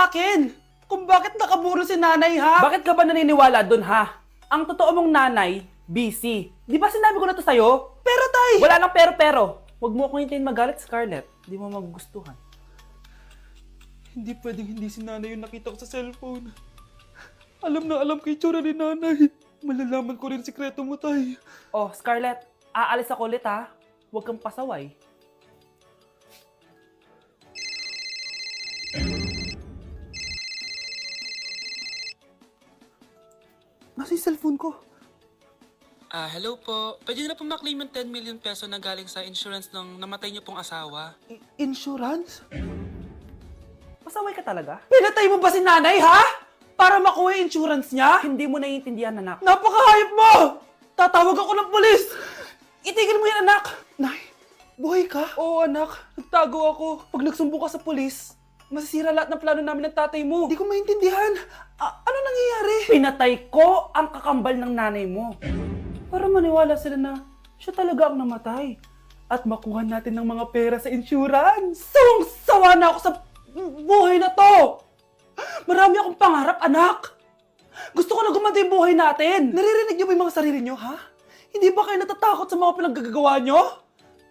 sa akin kung bakit nakaburo si nanay, ha? Bakit ka ba naniniwala dun, ha? Ang totoo mong nanay, busy. Di ba sinabi ko na to sa'yo? Pero tay! Wala nang pero. Huwag mo akong hintayin magalit, Scarlett. Di mo magugustuhan. Hindi pwedeng hindi si nanay yung nakita ko sa cellphone. Alam na alam ko yung tsura ni nanay. Malalaman ko rin sikreto mo, tay. Oh, Scarlett, aalis ako ulit, ha? Huwag kang pasaway. Nasa yung cellphone ko? Hello po. Pwede na po maklaim yung 10 million peso na galing sa insurance ng namatay niyo pong asawa. Insurance? Pasaway ka talaga? Pinatay mo ba si nanay, ha? Para makuha yung insurance niya? Hindi mo naiintindihan, anak. Napakahayop mo! Tatawag ako ng pulis! Itigil mo yan, anak! Nay, buhay ka? Oo, anak. Nagtago ako. Pag nagsumbong ka sa pulis, masisira lahat ng plano namin ng tatay mo. Hindi ko maintindihan. Ano nangyayari? Pinatay ko ang kakambal ng nanay mo. Para maniwala sila na siya talaga ang namatay. At makuha natin ng mga pera sa insurance. Sawang-sawa na ako sa buhay na to! Marami akong pangarap, anak! Gusto ko na gumanda yung buhay natin! Naririnig niyo ba yung mga sarili niyo, ha? Hindi ba kayo natatakot sa mga pinaggagawa niyo?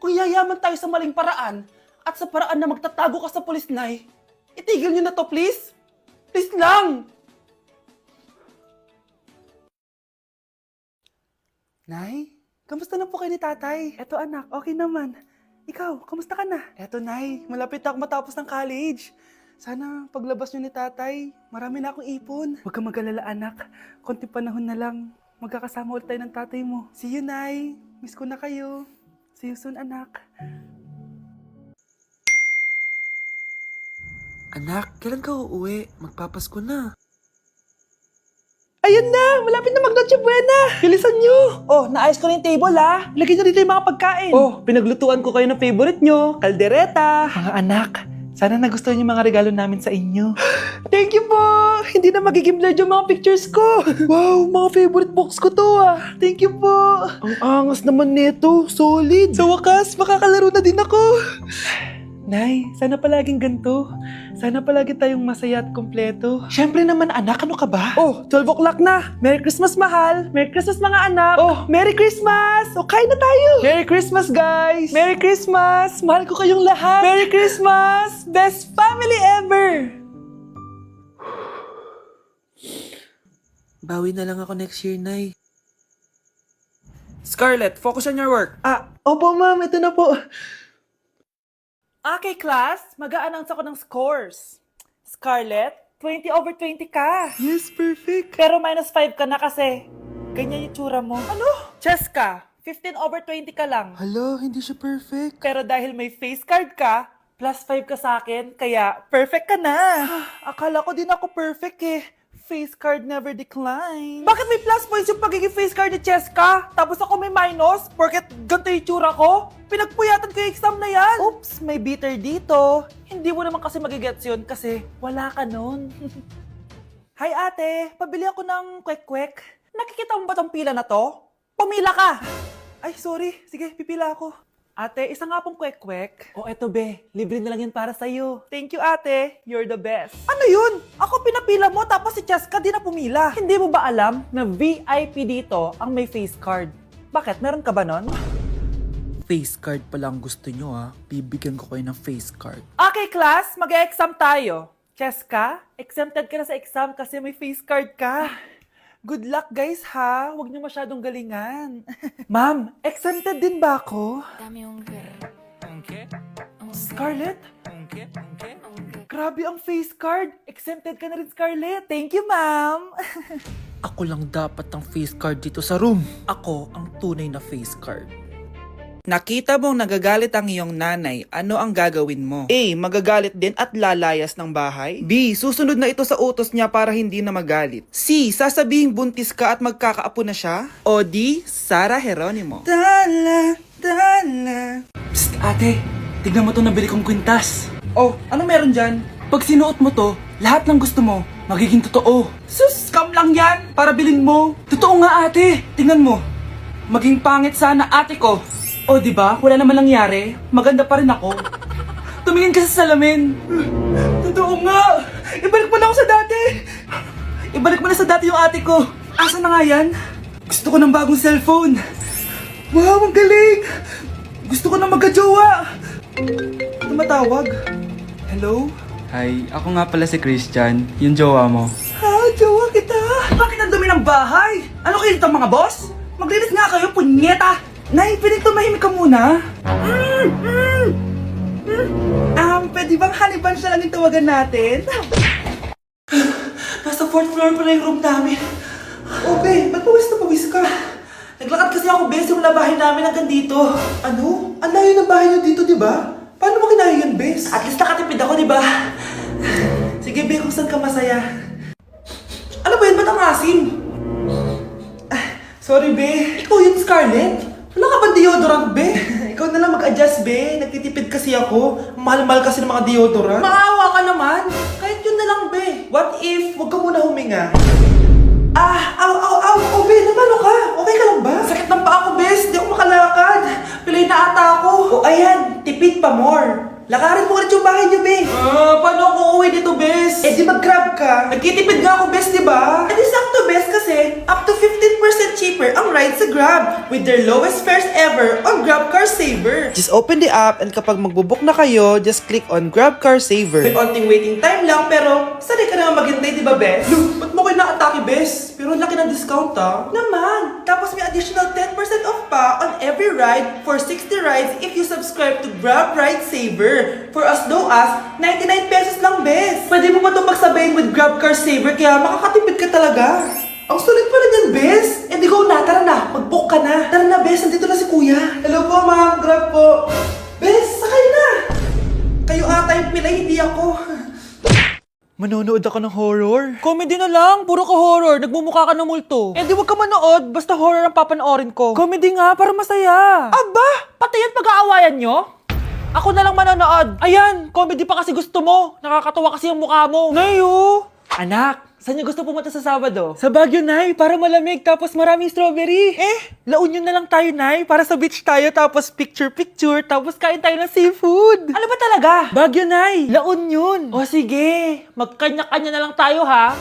Kung yayaman tayo sa maling paraan at sa paraan na magtatago ka sa pulis, Nay, itigil niyo na to, please! Please lang! Nay, kamusta na po kayo ni tatay? Eto anak, okay naman. Ikaw, kamusta ka na? Eto Nay, malapit na ako matapos ng college. Sana paglabas niyo ni tatay, marami na akong ipon. Huwag kang mag-alala anak, konti panahon na lang. Magkakasama ulit tayo ng tatay mo. See you, Nay. Miss ko na kayo. See you soon, anak. Anak, kailan ka uuwi? Magpapasko na. Ayun na! Malapit na mag-Noche Buena! Bilisan nyo! Oh, naayos ko na yung table, ha? Lagyan nyo dito yung mga pagkain. Oh, pinaglutuan ko kayo ng favorite nyo, kaldereta. Mga anak, sana nagustuhan yung mga regalo namin sa inyo. Thank you po! Hindi na magiging blurred yung mga pictures ko. Wow, mga favorite box ko to, ah. Thank you po. Ang angas naman nito. Solid. Sa wakas, makakalaro na din ako. Nay, sana palaging ganito. Sana palagi tayong masaya at kompleto. Siyempre naman anak, ano ka ba? Oh, 12 o'clock na. Merry Christmas, mahal. Merry Christmas, mga anak. Oh, Merry Christmas. O, kain na tayo. Merry Christmas, guys. Merry Christmas. Mahal ko kayong lahat. Merry Christmas. Best family ever. Bawi na lang ako next year, Nay. Scarlett, focus on your work. Opo, ma'am. Ito na po. Okay, class, mag-a-announce ako ng scores. Scarlett, 20/20 ka. Yes, perfect. Pero -5 ka na kasi ganyan yung tsura mo. Ano? Cheska, 15/20 ka lang. Hala, hindi siya perfect. Pero dahil may face card ka, +5 ka sa akin, kaya perfect ka na. Akala ko din ako perfect eh. Face card never decline. Bakit may plus points yung pagiging face card ni Cheska? Tapos ako may minus? Porket ganito yung tsura ko? Pinagpuyatan ko yung exam na yan. Oops, may bitter dito. Hindi mo naman kasi magigets yun kasi wala ka nun. Hi ate, pabili ako ng kwek-kwek. Nakikita mo ba tong pila na to? Pumila ka! Ay, sorry. Sige, pipila ako. Ate, isa nga pong kwek-kwek. O eto be, libre na lang yun para sa'yo. Thank you, ate. You're the best. Ano yun? Ako pinapila mo, tapos si Cheska di na pumila. Hindi mo ba alam na VIP dito ang may face card? Bakit? Meron ka ba nun? Face card pala ang gusto nyo, ha? Bibigyan ko kayo ng face card. Okay, class, mag-exam tayo. Cheska, exempted ka na sa exam kasi may face card ka. Good luck guys ha, huwag niyo masyadong galingan. Ma'am, exempted din ba ako? Scarlett? Grabe ang face card. Exempted ka na rin, Scarlett. Thank you, ma'am. Ako lang dapat ang face card dito sa room. Ako ang tunay na face card. Nakita mong nagagalit ang iyong nanay, ano ang gagawin mo? A. Magagalit din at lalayas ng bahay. B. Susunod na ito sa utos niya para hindi na magalit. C. Sasabihing buntis ka at magkakaapo na siya. O D. Sara Geronimo. Dala. Psst, ate. Tignan mo itong nabili kong kwintas. Oh, ano meron dyan? Pag sinuot mo to, lahat ng gusto mo, magiging totoo. Sus, scam lang yan. Para bilhin mo. Totoo nga ate. Tingnan mo. Maging pangit sana ate ko. O, di ba? Wala naman nangyari. Maganda pa rin ako. Tumingin ka sa salamin. Totoo nga. Ibalik mo na ako sa dati. Ibalik mo na sa dati yung ate ko. Asa na nga yan? Gusto ko ng bagong cellphone. Wow, ang galing. Gusto ko na magka-jowa. Tumatawag. Hello? Hi, ako nga pala si Christian, yung jowa mo. Ha, jowa kita. Bakit ang dumi ng bahay? Ano kayo dito mga boss? Maglinis nga kayo, punyeta. Nay, pwede tumahimik ka muna? Pwede bang honey bunch na lang yung tawagan natin? Nasa 4th floor pala yung room namin. Okay, ba't pawis na pawis ka? Naglakad kasi ako, bes, yung bahay namin hanggang dito. Ano? Ang layo ng bahay niyo dito, di ba? Paano mo kinaya yun, bes? At least nakatipid ako, di ba? Sige, be, kung saan ka masaya. Ano ba yun? Ba't ang asim? Sorry, be. Ikaw yun, Scarlett. Wala ka ba deodorant, be? Ikaw na lang mag-adjust, be. Nagtitipid kasi ako. Mahal-mahal kasi ng mga deodorant. Maawa ka naman. Kahit yun na lang, be. What if, huwag ka muna huminga? Oh, be, namalo ka. Okay ka lang ba? Sakit ng paa ko, bes. Di ako makalakad. Pilay na ata ako. O, ayan. Tipid pa more. Lakarin mo ulit yung bahay niyo, be. Paano ako uuwi dito, bes? Eh, di mag-grab ka. Nagtitipid nga ako, bes, di ba? Eh, di sakto, bes, kasi up to 15% cheaper ang ride sa Grab with their lowest fares ever on Grab Car Saver. Just open the app and kapag magbubook na kayo, just click on Grab Car Saver. May onting waiting time lang, pero sanay ka naman maghintay, di ba, bes? Ba't mo kayo na-atake, bes? Pero ang laki ng discount, ah. Naman. Tapos may additional 10% off pa on every ride for 60 rides if you subscribe to Grab Ride Saver. For as low as 99 pesos lang, bes. Pwede mo ba itong magsabayin with Grab Car Saver kaya makakatipid ka talaga. Ang sulit pala niyan, bes. Eh di go na, tara na. Mag-book ka na. Tara na, bes. Nandito na si kuya. Hello po, ma'am. Grab po. Bes, sakay na. Kayo ata yung pila, hindi ako. Manonood ako ng horror. Comedy na lang, puro ka horror, nagmumukha ka ng multo. Eh di wag ka manood, basta horror ang papanoorin ko. Comedy nga, para masaya. Aba, pati yan pag-aawayan nyo? Ako na lang manonood. Ayan, comedy pa kasi gusto mo. Nakakatawa kasi yung mukha mo. Nayo! Anak, saan niyo gusto pumunta sa Sabado? Sa Baguio, Nay, para malamig tapos maraming strawberry. La Union na lang tayo, Nay, para sa beach tayo tapos picture-picture tapos kain tayo ng seafood. Ano ba talaga? Baguio, Nay, La Union. O sige, magkanya-kanya na lang tayo, ha?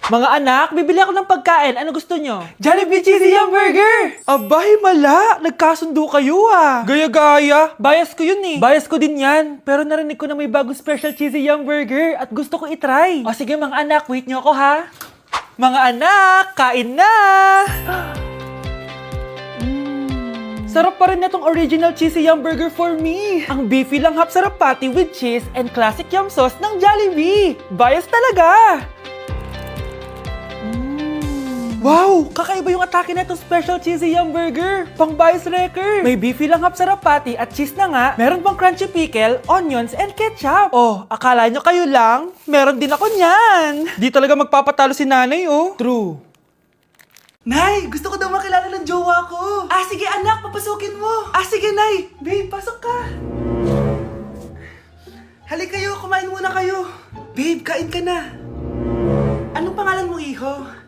Mga anak, bibili ako ng pagkain. Ano gusto nyo? Jollibee Cheesy Yum Burger! Abay, mala! Nagkasundo kayo, ah! Gaya-gaya! Bias ko yun, eh. Bias ko din yan. Pero narinig ko na may bagong special Cheesy Yum Burger at gusto ko itry. O sige, mga anak, wait nyo ako, ha? Mga anak, kain na! Sarap pa rin na tong original Cheesy Yum Burger for me. Ang beefy lang hap-sarap patty with cheese and classic yum sauce ng Jollibee. Bias talaga! Wow! Kakaiba yung atake na itong special cheesy yum burger. Pang bias wrecker. May beefy lang hap-sarap patty at cheese na nga. Meron pang crunchy pickle, onions, and ketchup. Oh, akala nyo kayo lang? Meron din ako niyan. Di talaga magpapatalo si nanay, oh. True. Nay, gusto ko daw makilala ng jowa ko. Sige anak, papasukin mo. Sige Nay. Babe, pasok ka. Halik kayo, kumain muna kayo. Babe, kain ka na. Anong pangalan mo, iho?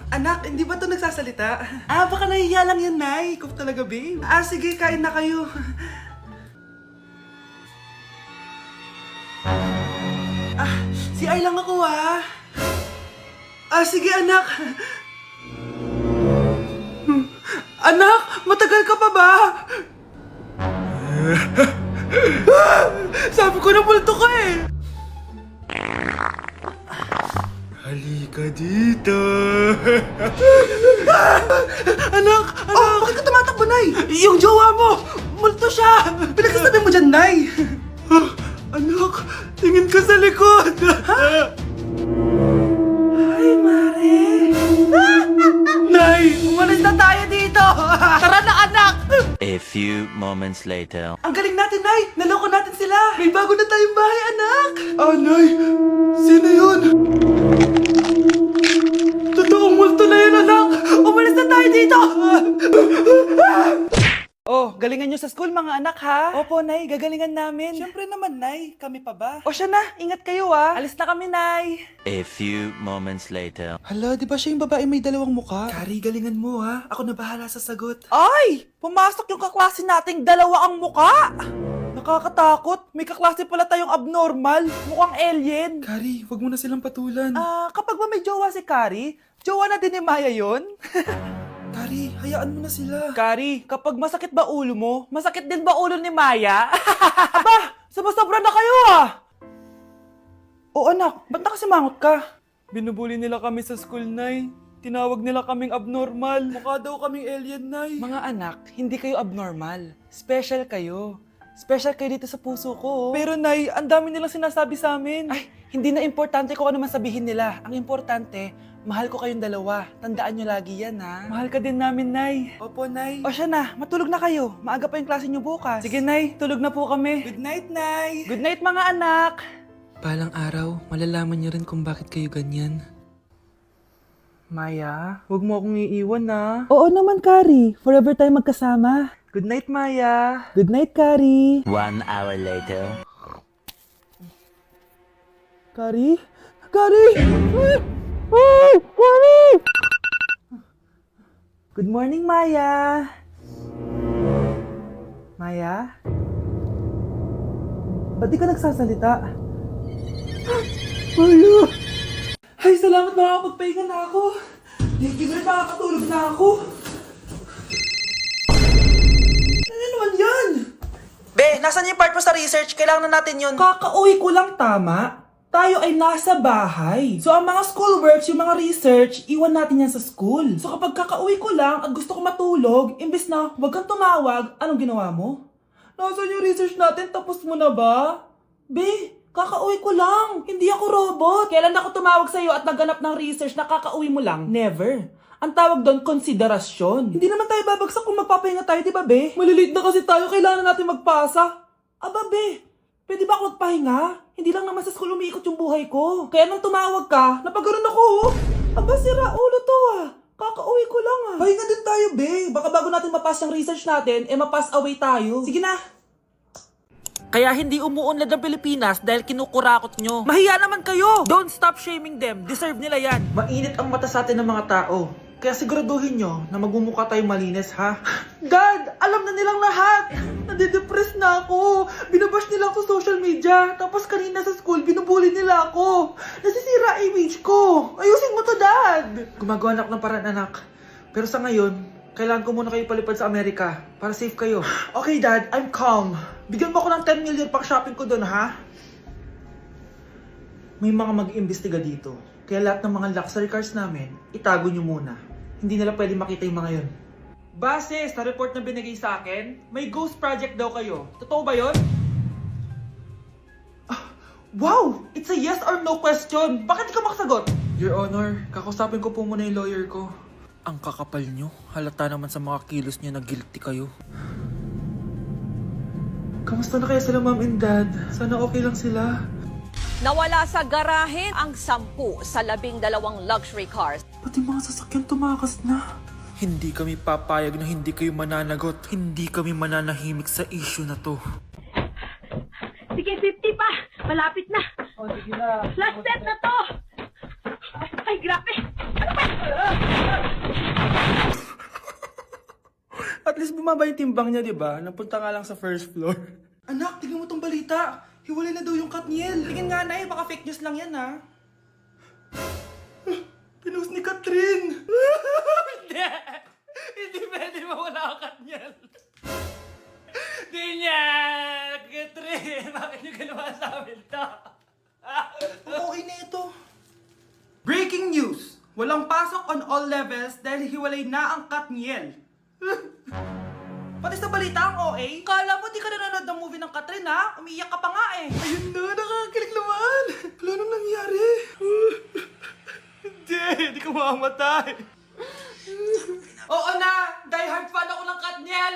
Anak, hindi ba ito nagsasalita? Baka nahihiya lang yan, Nay. Ikaw talaga, babe. Sige, kain na kayo. CR lang ako, ha? Sige, anak. Anak, matagal ka pa ba? Sabi ko na multo ka, eh. Halika dito. Anak! Bakit ka tumatakbo, Nay? Yung jowa mo! Multo siya! Pinagsasabi mo dyan, Nay! Anak, tingin ka sa likod! Ay, Mare! Nay, umalis na tayo dito! Tara na, anak! A few moments later. Ang galing natin, Nay! Naloko natin sila! May bago na tayong bahay, anak! Nay! Sino yun? Totoong multo na yun, anak! Umalis na tayo dito! Oh, galingan nyo sa school mga anak ha? Opo, Nay, gagalingan namin. Siyempre naman, Nay. Kami pa ba? O siya na, ingat kayo ha. Alis na kami, Nay. A few moments later. Hala, di ba siya yung babae may dalawang muka? Kari, galingan mo ha. Ako na bahala sa sagot. Ay! Pumasok yung kaklase nating dalawa ang muka! Nakakatakot. May kaklase pala tayong abnormal. Mukhang alien. Kari, wag mo na silang patulan. Kapag ba may jowa si Kari, jowa na din ni Maya yun? Kari, hayaan mo na sila. Kari, kapag masakit ba ulo mo, masakit din ba ulo ni Maya? Aba, sobra na kayo ah! O anak, ba't nakasimangot ka? Binubuli nila kami sa school, Nay. Tinawag nila kaming abnormal. Mukha daw kaming alien, Nay. Mga anak, hindi kayo abnormal. Special kayo. Special kayo dito sa puso ko. Pero Nay, ang dami nilang sinasabi sa amin. Ay, hindi na importante kung ano man sabihin nila. Ang importante, mahal ko kayong dalawa. Tandaan nyo lagi yan, ha? Mahal ka din namin, Nay. Opo, Nay. O siya na, matulog na kayo. Maaga pa yung klase nyo bukas. Sige, Nay. Tulog na po kami. Good night, Nay. Good night, mga anak. Balang araw, malalaman niyo rin kung bakit kayo ganyan. Maya, huwag mo akong iiwan, na. Oo naman, Kari. Forever tayo magkasama. Good night, Maya. Good night, Kari. 1 hour later. Kari? Kari! Ay, Kari! Good morning, Maya. Maya? Ba't di ka nagsasalita? Maya! Ay, salamat, makakapagpahinga na ako. Hindi ko rin makakatulog na ako. Ano naman yan? Be, nasan yung part mo sa research? Kailangan na natin yun. Kakauwi ko lang, tama? Tayo ay nasa bahay. So, ang mga schoolworks, yung mga research, iwan natin yan sa school. So, kapag kakauwi ko lang at gusto ko matulog, imbes na huwag kang tumawag, anong ginawa mo? Nasaan yung research natin? Tapos mo na ba? Be, kakauwi ko lang. Hindi ako robot. Kailan ako tumawag sa'yo at nagganap ng research na kakauwi mo lang? Never. Ang tawag doon, konsiderasyon. Hindi naman tayo babagsak kung magpapahinga tayo, di ba, be? Malilate na kasi tayo, kailangan natin magpasa. Aba, be, pwede ba ako magpahinga? Hindi lang naman sa school umiikot yung buhay ko. Kaya nung tumawag ka, napagaron ako, oh. Aba, sira ulo to, ah. Kakauwi ko lang, ah. Pahinga din tayo, be. Baka bago natin mapass yung research natin, mapass away tayo. Sige na. Kaya hindi umuunlad ang Pilipinas dahil kinukurakot nyo. Mahiya naman kayo! Don't stop shaming them. Deserve nila yan. Mainit ang mata sa atin ng mga tao. Kaya siguraduhin nyo na magmumukha tayong malinis, ha? Dad! Alam na nilang lahat! Nadidepress na ako! Binabash nila ako sa social media. Tapos kanina sa school, binubuli nila ako. Nasisira image ko. Ayusin mo to, Dad! Gumagawa na ako ng paraan, anak. Pero sa ngayon, kailangan ko muna kayo palipad sa Amerika para safe kayo. Okay, Dad. I'm calm. Bigyan mo ako ng 10 million pang shopping ko doon, ha? May mga mag-iimbestiga dito. Kaya lahat ng mga luxury cars namin, itago nyo muna. Hindi nila pwede makita yung mga yon. Base sa report na binigay sa akin, may ghost project daw kayo. Totoo ba yon? Wow! It's a yes or no question. Bakit di ka makasagot? Your Honor, kakusapin ko po muna yung lawyer ko. Ang kakapal nyo. Halata naman sa mga kilos nyo na guilty kayo. Kamusta na kaya sila, Mom and Dad? Sana okay lang sila. Nawala sa garahe ang 10 sa 12 luxury cars. Pati mga sasakyan tumakas na. Hindi kami papayag na hindi kayo mananagot. Hindi kami mananahimik sa issue na to. Sige, 50 pa. Malapit na. Oh, sige na. Last set na to. Ay, grabe. Ano ba? At least bumaba yung timbang niya, di ba? Napunta nga lang sa first floor. Anak, tingnan mo tong balita. Hiwalay na daw yung Katniel. Tingin nga na baka fake news lang yan, ha? Pinost ni Catherine. Hindi. Hindi pwede mawala ang Katniel. Di niya. Catherine, bakit niyo ginawa sa amin to? Okay na ito. Breaking news. Walang pasok on all levels dahil hiwalay na ang Katniel. Pati sa balita ang OA, kala mo di ka nanonood ng movie ng Catherine, ha? Umiiyak ka pa nga eh. Ayun na, nakakakilig naman. Wala nang nangyari. Hindi ka mamamatay. Oo na, die hard fan ako ng Katniel.